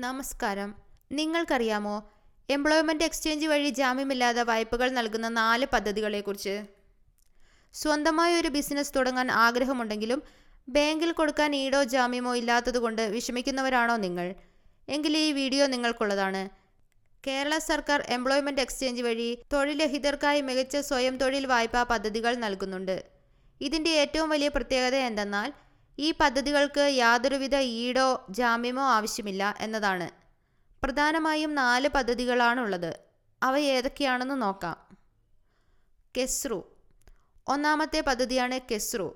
നമസ്കാരം. നിങ്ങൾക്കറിയാമോ employment exchange വഴി ജാമ്യമില്ലാതെ വായ്പകൾ നൽകുന്ന 4 പദ്ധതികളെക്കുറിച്ച്? സ്വന്തമായി ഒരു ബിസിനസ് തുടങ്ങാൻ ആഗ്രഹമുണ്ടെങ്കിലും ബാങ്കിൽ കൊടുക്കാൻ ഈടോ ജാമ്യമോ ഇല്ലാത്തതുകൊണ്ട് വിഷമിക്കുന്നവരാണോ നിങ്ങൾ? എങ്കിൽ ഈ വീഡിയോ നിങ്ങൾക്കുള്ളതാണ്. കേരള സർക്കാർ എംപ്ലോയ്മെന്റ് എക്സ്ചേഞ്ച് വഴി തൊഴിൽരഹിതർക്കായി മികച്ച സ്വയം തൊഴിൽ വായ്പാ പദ്ധതികൾ നൽകുന്നുണ്ട്. ഇതിൻ്റെ ഏറ്റവും വലിയ പ്രത്യേകത എന്തെന്നാൽ ഈ പദ്ധതികൾക്ക് യാതൊരുവിധ ഈടോ ജാമ്യമോ ആവശ്യമില്ല എന്നതാണ്. പ്രധാനമായും 4 പദ്ധതികളാണുള്ളത്. അവ ഏതൊക്കെയാണെന്ന് നോക്കാം. കെസ്റു. ഒന്നാമത്തെ പദ്ധതിയാണ് കെസ്റു.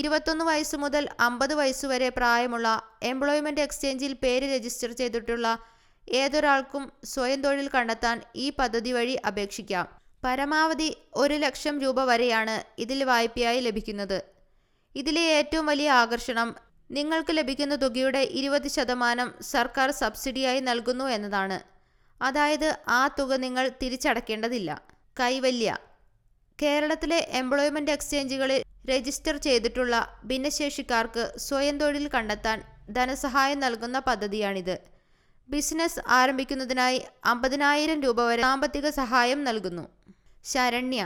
21 വയസ്സ് മുതൽ 50 വയസ്സുവരെ പ്രായമുള്ള എംപ്ലോയ്മെന്റ് എക്സ്ചേഞ്ചിൽ പേര് രജിസ്റ്റർ ചെയ്തിട്ടുള്ള ഏതൊരാൾക്കും സ്വയം തൊഴിൽ കണ്ടെത്താൻ ഈ പദ്ധതി വഴി അപേക്ഷിക്കാം. പരമാവധി 1 ലക്ഷം രൂപ വരെയാണ് ഇതിൽ വായ്പയായി ലഭിക്കുന്നത്. ഇതിലെ ഏറ്റവും വലിയ ആകർഷണം നിങ്ങൾക്ക് ലഭിക്കുന്ന തുകയുടെ 20% സർക്കാർ സബ്സിഡിയായി നൽകുന്നു എന്നതാണ്. അതായത് ആ തുക നിങ്ങൾ തിരിച്ചടയ്ക്കേണ്ടതില്ല. കൈവല്യ. കേരളത്തിലെ എംപ്ലോയ്മെന്റ് എക്സ്ചേഞ്ചുകളിൽ രജിസ്റ്റർ ചെയ്തിട്ടുള്ള ഭിന്നശേഷിക്കാർക്ക് സ്വയം തൊഴിൽ കണ്ടെത്താൻ ധനസഹായം നൽകുന്ന പദ്ധതിയാണിത്. ബിസിനസ് ആരംഭിക്കുന്നതിനായി 50,000 രൂപ വരെ സാമ്പത്തിക സഹായം നൽകുന്നു. ശരണ്യ.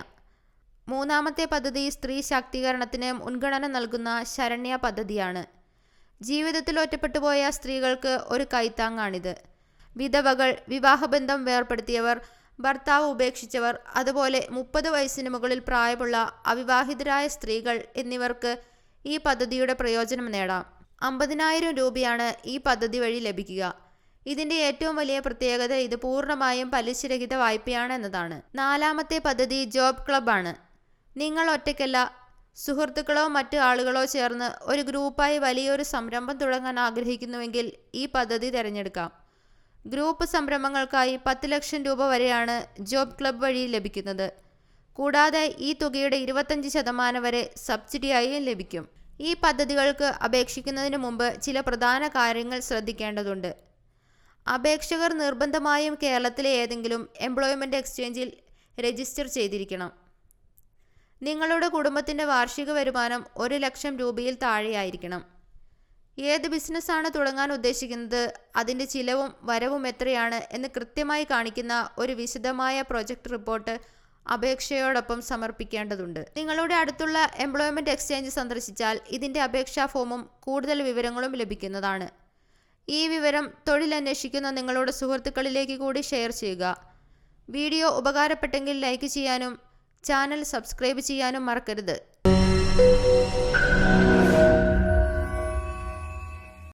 മൂന്നാമത്തെ പദ്ധതി സ്ത്രീ ശാക്തീകരണത്തിന് മുൻഗണന നൽകുന്ന ശരണ്യ പദ്ധതിയാണ്. ജീവിതത്തിൽ ഒറ്റപ്പെട്ടുപോയ സ്ത്രീകൾക്ക് ഒരു കൈത്താങ്ങാണിത്. വിധവകൾ, വിവാഹബന്ധം വേർപ്പെടുത്തിയവർ, ഭർത്താവ് ഉപേക്ഷിച്ചവർ, അതുപോലെ 30 വയസ്സിന് മുകളിൽ പ്രായമുള്ള അവിവാഹിതരായ സ്ത്രീകൾ എന്നിവർക്ക് ഈ പദ്ധതിയുടെ പ്രയോജനം നേടാം. 50,000 രൂപയാണ് ഈ പദ്ധതി വഴി ലഭിക്കുക. ഇതിൻ്റെ ഏറ്റവും വലിയ പ്രത്യേകത ഇത് പൂർണ്ണമായും പലിശരഹിത വായ്പയാണ് എന്നതാണ്. നാലാമത്തെ പദ്ധതി ജോബ് ക്ലബ്ബാണ്. നിങ്ങൾ ഒറ്റയ്ക്കല്ല, സുഹൃത്തുക്കളോ മറ്റ് ആളുകളോ ചേർന്ന് ഒരു ഗ്രൂപ്പായി വലിയൊരു സംരംഭം തുടങ്ങാൻ ആഗ്രഹിക്കുന്നുവെങ്കിൽ ഈ പദ്ധതി തിരഞ്ഞെടുക്കാം. ഗ്രൂപ്പ് സംരംഭങ്ങൾക്കായി 10 ലക്ഷം രൂപ വരെയാണ് ജോബ് ക്ലബ്ബ് വഴി ലഭിക്കുന്നത്. കൂടാതെ ഈ തുകയുടെ 25% വരെ സബ്സിഡിയായും ലഭിക്കും. ഈ പദ്ധതികൾക്ക് അപേക്ഷിക്കുന്നതിന് മുമ്പ് ചില പ്രധാന കാര്യങ്ങൾ ശ്രദ്ധിക്കേണ്ടതുണ്ട്. അപേക്ഷകർ നിർബന്ധമായും കേരളത്തിലെ ഏതെങ്കിലും എംപ്ലോയ്മെന്റ് എക്സ്ചേഞ്ചിൽ രജിസ്റ്റർ ചെയ്തിരിക്കണം. നിങ്ങളുടെ കുടുംബത്തിൻ്റെ വാർഷിക വരുമാനം 1 ലക്ഷം രൂപയിൽ താഴെയായിരിക്കണം. ഏത് ബിസിനസ്സാണ് തുടങ്ങാൻ ഉദ്ദേശിക്കുന്നത്, അതിൻ്റെ ചിലവും വരവും എത്രയാണ് എന്ന് കൃത്യമായി കാണിക്കുന്ന ഒരു വിശദമായ പ്രൊജക്റ്റ് റിപ്പോർട്ട് അപേക്ഷയോടൊപ്പം സമർപ്പിക്കേണ്ടതുണ്ട്. നിങ്ങളുടെ അടുത്തുള്ള എംപ്ലോയ്മെന്റ് എക്സ്ചേഞ്ച് സന്ദർശിച്ചാൽ ഇതിൻ്റെ അപേക്ഷാ ഫോമും കൂടുതൽ വിവരങ്ങളും ലഭിക്കുന്നതാണ്. ഈ വിവരം തൊഴിലന്വേഷിക്കുന്ന നിങ്ങളുടെ സുഹൃത്തുക്കളിലേക്ക് കൂടി ഷെയർ ചെയ്യുക. വീഡിയോ ഉപകാരപ്പെട്ടെങ്കിൽ ലൈക്ക് ചെയ്യാനും ചാനൽ സബ്സ്ക്രൈബ് ചെയ്യാനും മറക്കരുത്.